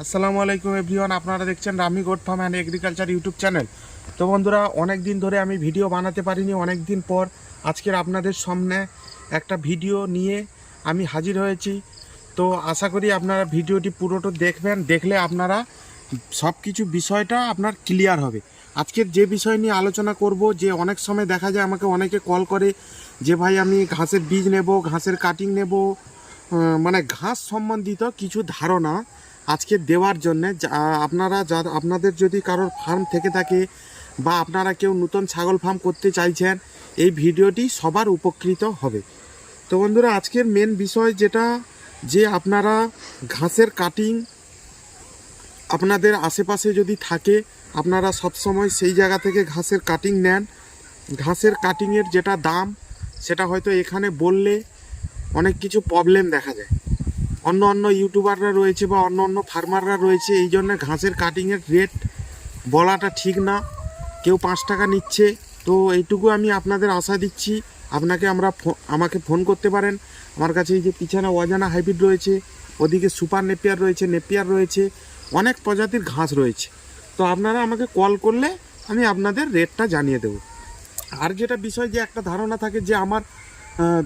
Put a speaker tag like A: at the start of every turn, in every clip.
A: আসসালামু আলাইকুম এভরিওয়ান, আপনারা দেখছেন Rami goat farm and agriculture YouTube channel. তো বন্ধুরা, অনেক দিন ধরে আমি ভিডিও বানাতে পারিনি। অনেক দিন পর আজকের আপনাদের সামনে একটা ভিডিও নিয়ে আমি হাজির হয়েছি। তো আশা করি আপনারা ভিডিওটি পুরোটা দেখবেন, দেখলে আপনারা সব কিছু বিষয়টা আপনার ক্লিয়ার হবে। আজকের যে বিষয় নিয়ে আলোচনা করব, যে অনেক সময় দেখা যায় আমাকে অনেকে কল করে যে ভাই আমি ঘাসের বীজ নেব, ঘাসের কাটিং নেব, মানে ঘাস সম্বন্ধিত কিছু ধারণা আজকে দেওয়ার জন্যে। আপনারা আপনাদের যদি কারোর ফার্ম থেকে থাকে বা আপনারা কেউ নতুন ছাগল ফার্ম করতে চাইছেন, এই ভিডিওটি সবার উপকৃত হবে। তো বন্ধুরা, আজকের মেন বিষয় যেটা, যে আপনারা ঘাসের কাটিং আপনাদের আশেপাশে যদি থাকে, আপনারা সবসময় সেই জায়গা থেকে ঘাসের কাটিং নেন। ঘাসের কাটিংয়ের যেটা দাম, সেটা হয়তো এখানে বললে অনেক কিছু প্রবলেম দেখা যায়। অন্য অন্য ইউটিউবাররা রয়েছে বা অন্য অন্য ফার্মাররা রয়েছে, এই জন্য ঘাসের কাটিংয়ের রেট বলাটা ঠিক না। কেউ 5 টাকা নিচ্ছে। তো এইটুকু আমি আপনাদের আশা দিচ্ছি। আমাকে ফোন করতে পারেন। আমার কাছে এই যে পিছনে অজানা হাইব্রিড রয়েছে, ওদিকে সুপার নেপিয়ার রয়েছে, অনেক প্রজাতির ঘাস রয়েছে। তো আপনারা আমাকে কল করলে আমি আপনাদের রেটটা জানিয়ে দেব। আর যেটা বিষয়, যে একটা ধারণা থাকে যে আমার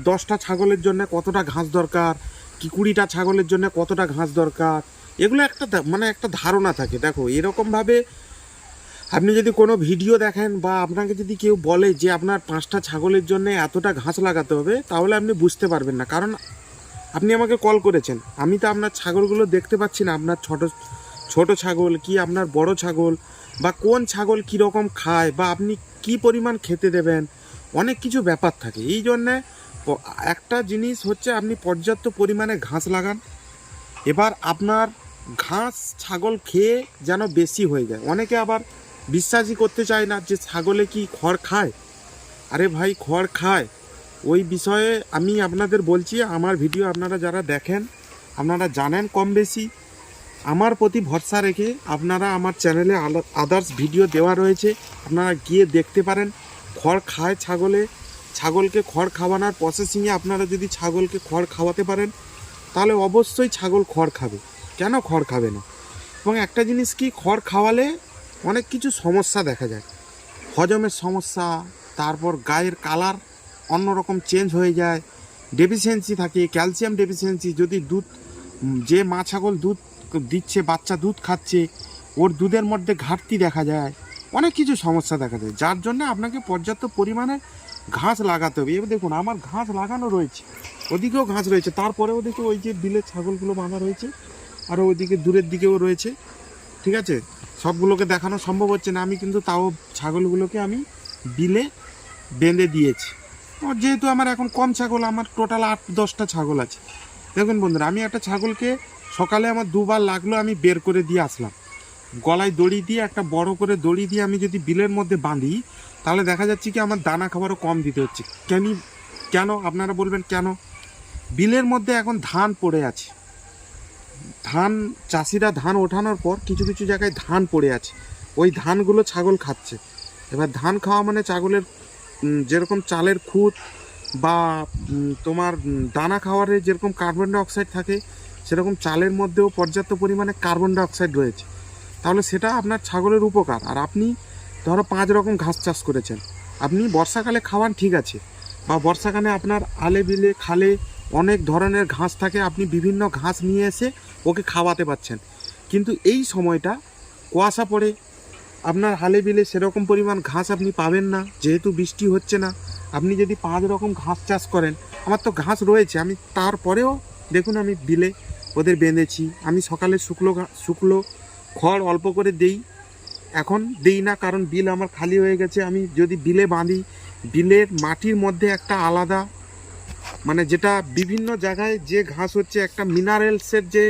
A: 10টা ছাগলের জন্য কতটা ঘাস দরকার, কি 20টা ছাগলের জন্য কতটা ঘাস দরকার, এগুলো একটা ধারণা থাকে। দেখো, এরকমভাবে আপনি যদি কোনো ভিডিও দেখেন বা আপনাকে যদি কেউ বলে যে আপনার 5টা ছাগলের জন্য এতটা ঘাস লাগাতে হবে, তাহলে আপনি বুঝতে পারবেন না। কারণ আপনি আমাকে কল করেছেন, আমি তো আপনার ছাগলগুলো দেখতে পাচ্ছি না। আপনার ছোট ছাগল কি আপনার বড় ছাগল, বা কোন ছাগল কীরকম খায়, বা আপনি কি পরিমাণ খেতে দেবেন, অনেক কিছু ব্যাপার থাকে। এই জন্যে একটা জিনিস হচ্ছে, আপনি পর্যাপ্ত পরিমাণে ঘাস লাগান। এবার আপনার ঘাস ছাগল খেয়ে যেন বেশি হয়ে যায়। অনেকে আবার বিশ্বাসই করতে চায় না যে ছাগলে কি খড় খায়। আরে ভাই, খড় খায়। ওই বিষয়ে আমি আপনাদের বলছি, আমার ভিডিও আপনারা যারা দেখেন, আপনারা জানেন কম বেশি। আমার প্রতি ভরসা রেখে আপনারা আমার চ্যানেলে আদার্স ভিডিও দেওয়া রয়েছে, আপনারা গিয়ে দেখতে পারেন। খড় খায় ছাগলকে খড় খাওয়ানোর প্রসেসিংয়ে আপনারা যদি ছাগলকে খড় খাওয়াতে পারেন, তাহলে অবশ্যই ছাগল খড় খাবে। কেন খড় খাবে না? এবং একটা জিনিস কি, খড় খাওয়ালে অনেক কিছু সমস্যা দেখা যায়। হজমের সমস্যা, তারপর গায়ের কালার অন্যরকম চেঞ্জ হয়ে যায়, ডেফিসিয়েন্সি থাকে, ক্যালসিয়াম ডেফিসিয়েন্সি। যদি যে মা ছাগল দুধ দিচ্ছে, বাচ্চা দুধ খাচ্ছে, ওর দুধের মধ্যে ঘাটতি দেখা যায়, অনেক কিছু সমস্যা দেখা যায়। যার জন্য আপনাকে পর্যাপ্ত পরিমাণে ঘাস লাগাতে হবে। এবার দেখুন, আমার ঘাস লাগানো রয়েছে, ওদিকেও ঘাস রয়েছে, তারপরেও দেখুন ওই যে বিলের ছাগলগুলো বাঁধা রয়েছে, আর ওইদিকে দূরের দিকেও রয়েছে। ঠিক আছে, সবগুলোকে দেখানো সম্ভব হচ্ছে না, আমি কিন্তু তাও ছাগলগুলোকে আমি বিলে বেঁধে দিয়েছি। আর যেহেতু আমার এখন কম ছাগল, আমার টোটাল 8-10টা ছাগল আছে। দেখুন বন্ধুরা, আমি একটা ছাগলকে সকালে আমার 2বার লাগলো, আমি বের করে দিয়ে আসলাম। গলায় দড়ি দিয়ে, একটা বড় করে দড়ি দিয়ে আমি যদি বিলের মধ্যে বাঁধি, তাহলে দেখা যাচ্ছে কি আমার দানা খাবারও কম দিতে হচ্ছে। কেন আপনারা বলবেন কেন? বিলের মধ্যে এখন ধান পড়ে আছে। চাষিরা ধান ওঠানোর পর কিছু কিছু জায়গায় ধান পড়ে আছে, ওই ধানগুলো ছাগল খাচ্ছে। এবার ধান খাওয়া মানে ছাগলের যেরকম চালের খুদ বা তোমার দানা খাওয়ারে যেরকম কার্বন ডাইঅক্সাইড থাকে, সেরকম চালের মধ্যেও পর্যাপ্ত পরিমাণে কার্বন ডাইঅক্সাইড রয়েছে। তাহলে সেটা আপনার ছাগলের উপকার। আর আপনি ধরো 5 রকম ঘাস চাষ করেছেন, আপনি বর্ষাকালে খাওয়ান, ঠিক আছে, বা বর্ষাকালে আপনার আলে বিলে খালে অনেক ধরনের ঘাস থাকে, আপনি বিভিন্ন ঘাস নিয়ে এসে ওকে খাওয়াতে পারছেন। কিন্তু এই সময়টা কুয়াশা পড়ে, আপনার হালে বিলে সেরকম পরিমাণ ঘাস আপনি পাবেন না, যেহেতু বৃষ্টি হচ্ছে না। আপনি যদি 5 রকম ঘাস চাষ করেন, আমার তো ঘাস রয়েছে, আমি তারপরেও দেখুন আমি বিলে ওদের বেঁধেছি। আমি সকালে শুকলো খড় অল্প করে দেই, এখন দেই না, কারণ বিল আমার খালি হয়ে গেছে। আমি যদি বিলে বাঁধি, বিলের মাটির মধ্যে একটা আলাদা, মানে যেটা বিভিন্ন জায়গায় যে ঘাস হচ্ছে, একটা মিনারেলসের যে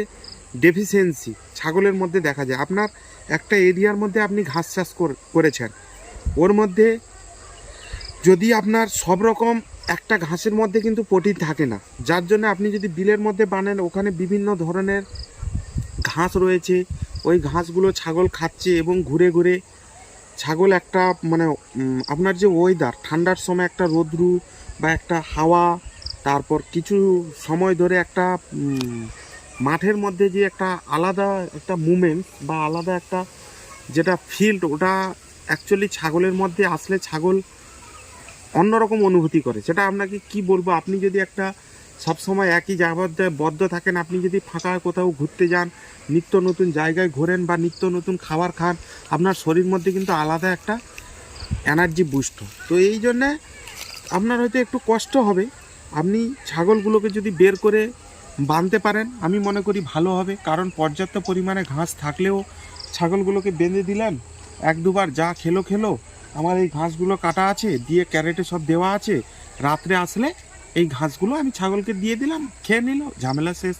A: ডেফিসিয়েন্সি ছাগলের মধ্যে দেখা যায়। আপনার একটা এরিয়ার মধ্যে আপনি ঘাস চাষ করেছেন, ওর মধ্যে যদি আপনার সব রকম একটা ঘাসের মধ্যে কিন্তু প্রোটিন থাকে না। যার জন্য আপনি যদি বিলের মধ্যে বানান, ওখানে বিভিন্ন ধরনের ঘাস রয়েছে, ওই ঘাসগুলো ছাগল খাচ্ছে এবং ঘুরে ঘুরে ছাগল একটা মানে আপনার যে ওয়েদার, ঠান্ডার সময় একটা রোদ্রু বা একটা হাওয়া, তারপর কিছু সময় ধরে একটা মাঠের মধ্যে যে একটা আলাদা একটা মুভমেন্ট বা আলাদা একটা যেটা ফিল্ড, ওটা অ্যাকচুয়ালি ছাগলের মধ্যে আসলে ছাগল অন্যরকম অনুভূতি করে। সেটা আপনাকে কি বলবো, আপনি যদি একটা সবসময় একই জায়গায় বদ্ধ থাকেন, আপনি যদি ফাঁকা কোথাও ঘুরতে যান, নিত্য নতুন জায়গায় ঘোরেন বা নিত্য নতুন খাবার খান, আপনার শরীর মধ্যে কিন্তু আলাদা একটা এনার্জি বুস্ট। তো এই জন্যে আপনার হয়তো একটু কষ্ট হবে, আপনি ছাগলগুলোকে যদি বের করে বাঁধতে পারেন আমি মনে করি ভালো হবে। কারণ পর্যাপ্ত পরিমাণে ঘাস থাকলেও ছাগলগুলোকে বেঁধে দিলেন, এক দুবার যা খেলো খেলো, আমার এই ঘাসগুলো কাটা আছে, দিয়ে ক্যারেটে সব দেওয়া আছে, রাত্রে আসলে এই ঘাসগুলো আমি ছাগলকে দিয়ে দিলাম, খেয়ে নিল, ঝামেলা শেষ,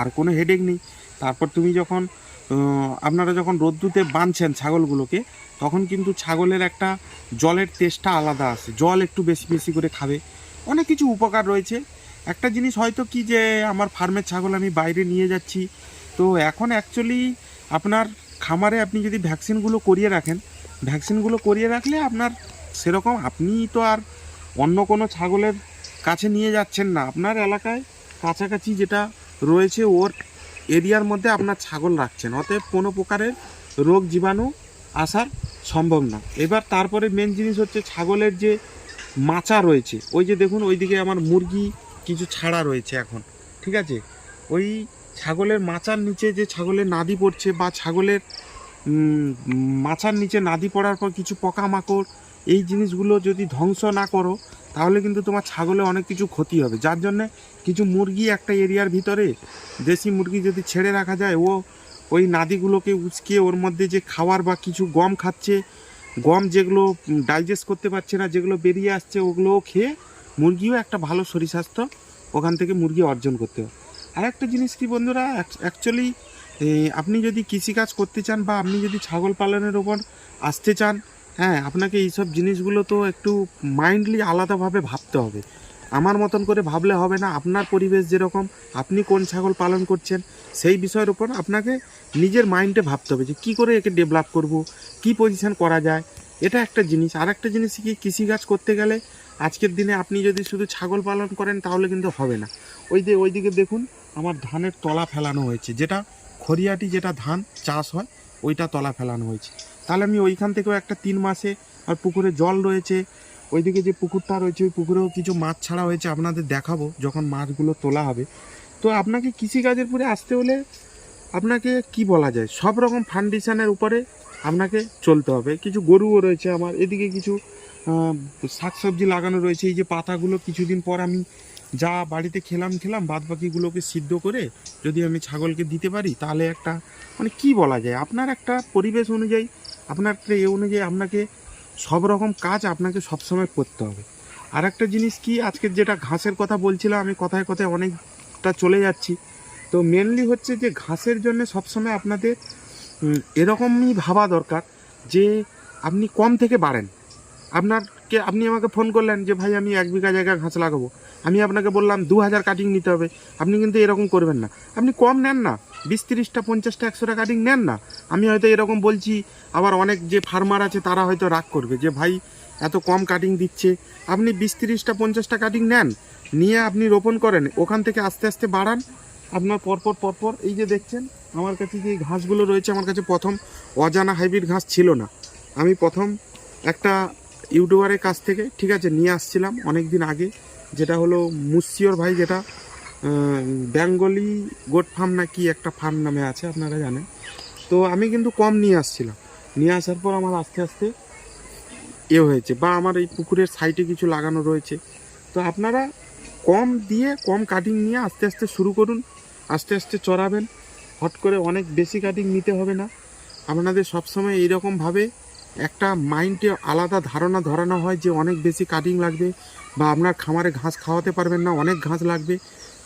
A: আর কোনো হেডেক নেই। তারপর তুমি যখন আপনারা যখন রোদ্দুতে বাঁধছেন ছাগলগুলোকে, তখন কিন্তু ছাগলের একটা জলের টেস্টটা আলাদা আসে, জল একটু বেশি বেশি করে খাবে, অনেক কিছু উপকার রয়েছে। একটা জিনিস হয়তো কি যে আমার ফার্মের ছাগল আমি বাইরে নিয়ে যাচ্ছি, তো এখন অ্যাকচুয়ালি আপনার খামারে আপনি যদি ভ্যাকসিনগুলো করিয়ে রাখেন, ভ্যাকসিনগুলো করিয়ে রাখলে আপনার সেরকম আপনি তো আর অন্য কোনো ছাগলের কাছে নিয়ে যাচ্ছেন না, আপনার এলাকায় কাছাকাছি যেটা রয়েছে ওর এরিয়ার মধ্যে আপনার ছাগল রাখছেন, অতএব কোনো প্রকারের রোগ জীবাণু আসার সম্ভব না। এবার তারপরে মেন জিনিস হচ্ছে ছাগলের যে মাচা রয়েছে, ওই যে দেখুন ওইদিকে আমার মুরগি কিছু ছাড়া রয়েছে এখন, ঠিক আছে, ওই ছাগলের মাচার নিচে যে ছাগলের নাদি পড়ছে বা ছাগলের মাচার নিচে নাদি পড়ার পর কিছু পোকামাকড়, এই জিনিসগুলো যদি ধ্বংস না করো তাহলে কিন্তু তোমার ছাগলে অনেক কিছু ক্ষতি হবে। যার জন্যে কিছু মুরগি একটা এরিয়ার ভিতরে, দেশি মুরগি যদি ছেড়ে রাখা যায়, ও ওই নাদিগুলোকে উচকিয়ে ওর মধ্যে যে খাবার বা কিছু গম খাচ্ছে, গম যেগুলো ডাইজেস্ট করতে পারছে না, যেগুলো বেরিয়ে আসছে, ওগুলোও খেয়ে মুরগিও একটা ভালো শরীর স্বাস্থ্য ওখান থেকে মুরগি অর্জন করতে হবে। আর একটা জিনিস কি বন্ধুরা, অ্যাকচুয়ালি আপনি যদি কৃষিকাজ করতে চান বা আপনি যদি ছাগল পালনের ওপর আসতে চান, হ্যাঁ, আপনাকে এইসব জিনিসগুলো তো একটু মাইন্ডলি আলাদাভাবে ভাবতে হবে। আমার মতন করে ভাবলে হবে না, আপনার পরিবেশ যেরকম, আপনি কোন ছাগল পালন করছেন সেই বিষয়ের উপর আপনাকে নিজের মাইন্ডে ভাবতে হবে যে কী করে একে ডেভেলপ করব, কি পজিশন করা যায়, এটা একটা জিনিস। আর একটা জিনিস কি, কৃষিকাজ করতে গেলে আজকের দিনে আপনি যদি শুধু ছাগল পালন করেন তাহলে কিন্তু হবে না। ওইদিকে দেখুন আমার ধানের তলা ফেলানো হয়েছে, যেটা খড়িয়াটি যেটা ধান চাষ হয় ওইটা তলা ফেলানো হয়েছে। তাহলে আমি ওইখান থেকেও একটা 3 মাসে, আর পুকুরে জল রয়েছে, ওইদিকে যে পুকুরটা রয়েছে ওই পুকুরেও কিছু মাছ ছাড়া হয়েছে, আপনাদের দেখাবো যখন মাছগুলো তোলা হবে। তো আপনাকে কৃষিকাজের উপরে আসতে হলে আপনাকে কি বলা যায়, সব রকম ফাউন্ডেশনের উপরে আপনাকে চলতে হবে। কিছু গরুও রয়েছে আমার, এদিকে কিছু শাকসবজি লাগানো রয়েছে। এই যে পাতাগুলো কিছুদিন পর আমি যা বাড়িতে খেলাম বাদ বাকিগুলোকে সিদ্ধ করে যদি আমি ছাগলকে দিতে পারি, তাহলে একটা মানে কি বলা যায়, আপনার একটা পরিবেশ অনুযায়ী, আপনার একটা অনুযায়ী আপনাকে সব রকম কাজ আপনাকে সবসময় করতে হবে। আর একটা জিনিস কি, আজকের যেটা ঘাসের কথা বলছিলাম, আমি কথায় কথায় অনেকটা চলে যাচ্ছি। তো মেনলি হচ্ছে যে ঘাসের জন্য সবসময় আপনাদের এরকমই ভাবা দরকার যে আপনি কম থেকে বাড়েন। আপনি আমাকে ফোন করলেন যে ভাই আমি 1 বিঘা জায়গায় ঘাস লাগাবো, আমি আপনাকে বললাম 2000 কাটিং নিতে হবে, আপনি কিন্তু এরকম করবেন না। আপনি কম নেন না, 20-30টা 50টা 100টা কাটিং নেন না। আমি হয়তো এরকম বলছি, আবার অনেক যে ফার্মার আছে তারা হয়তো রাগ করবে যে ভাই এত কম কাটিং দিচ্ছে। আপনি 20-30টা 50টা কাটিং নেন, নিয়ে আপনি রোপণ করেন, ওখান থেকে আস্তে আস্তে বাড়ান। আপনার পরপর এই যে দেখছেন আমার কাছে যে ঘাসগুলো রয়েছে, আমার কাছে প্রথম অজানা হাইব্রিড ঘাস ছিল না, আমি প্রথম একটা ইউটিউবারের কাছ থেকে, ঠিক আছে, নিয়ে আসছিলাম অনেক দিন আগে, যেটা হলো মুসিওর ভাই, যেটা বেঙ্গলি গোট ফার্ম না কি একটা ফার্ম নামে আছে, আপনারা জানেন। তো আমি কিন্তু কম নিয়ে আসছিলাম, নিয়ে আসার পর আমার আস্তে আস্তে হয়েছে, বা আমার এই পুকুরের সাইডে কিছু লাগানো রয়েছে। তো আপনারা কম দিয়ে কম কাটিং নিয়ে আস্তে আস্তে শুরু করুন, আস্তে আস্তে চড়াবেন, হট করে অনেক বেশি কাটিং নিতে হবে না। আপনাদের সবসময় এইরকমভাবে একটা মাইন্ডে আলাদা ধারণা ধরানো হয় যে অনেক বেশি কাটিং লাগবে বা আপনার খামারে ঘাস খাওয়াতে পারবেন না, অনেক ঘাস লাগবে।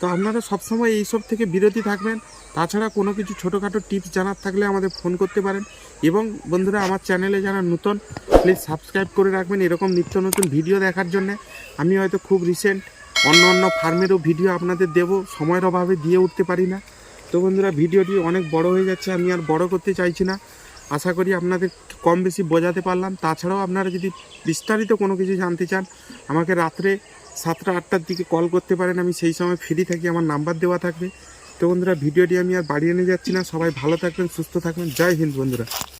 A: তো আপনারা সবসময় এইসব থেকে বিরতি থাকবেন। তাছাড়া কোনো কিছু ছোটোখাটো টিপস জানার থাকলে আমাদের ফোন করতে পারেন। এবং বন্ধুরা, আমার চ্যানেলে যারা নতুন, প্লিজ সাবস্ক্রাইব করে রাখবেন এরকম নিত্য নতুন ভিডিও দেখার জন্যে। আমি হয়তো খুব রিসেন্ট অন্য ফার্মেরও ভিডিও আপনাদের দেব, সময়ের অভাবে দিয়ে উঠতে পারি না। তো বন্ধুরা, ভিডিওটি অনেক বড় হয়ে যাচ্ছে, আমি আর বড় করতে চাইছি না। আশা করি আপনাদের কম বেশি বোঝাতে পারলাম। তাছাড়াও আপনারা যদি বিস্তারিত কোনো কিছু জানতে চান, আমাকে রাত্রে 7টা 8টার দিকে কল করতে পারেন, আমি সেই সময় ফ্রি থাকি, আমার নাম্বার দেওয়া থাকবে। তো বন্ধুরা ভিডিওটি আমি আর বাড়িয়ে নিয়ে যাচ্ছি না, সবাই ভালো থাকবেন, সুস্থ থাকবেন, জয় হিন্দ বন্ধুরা।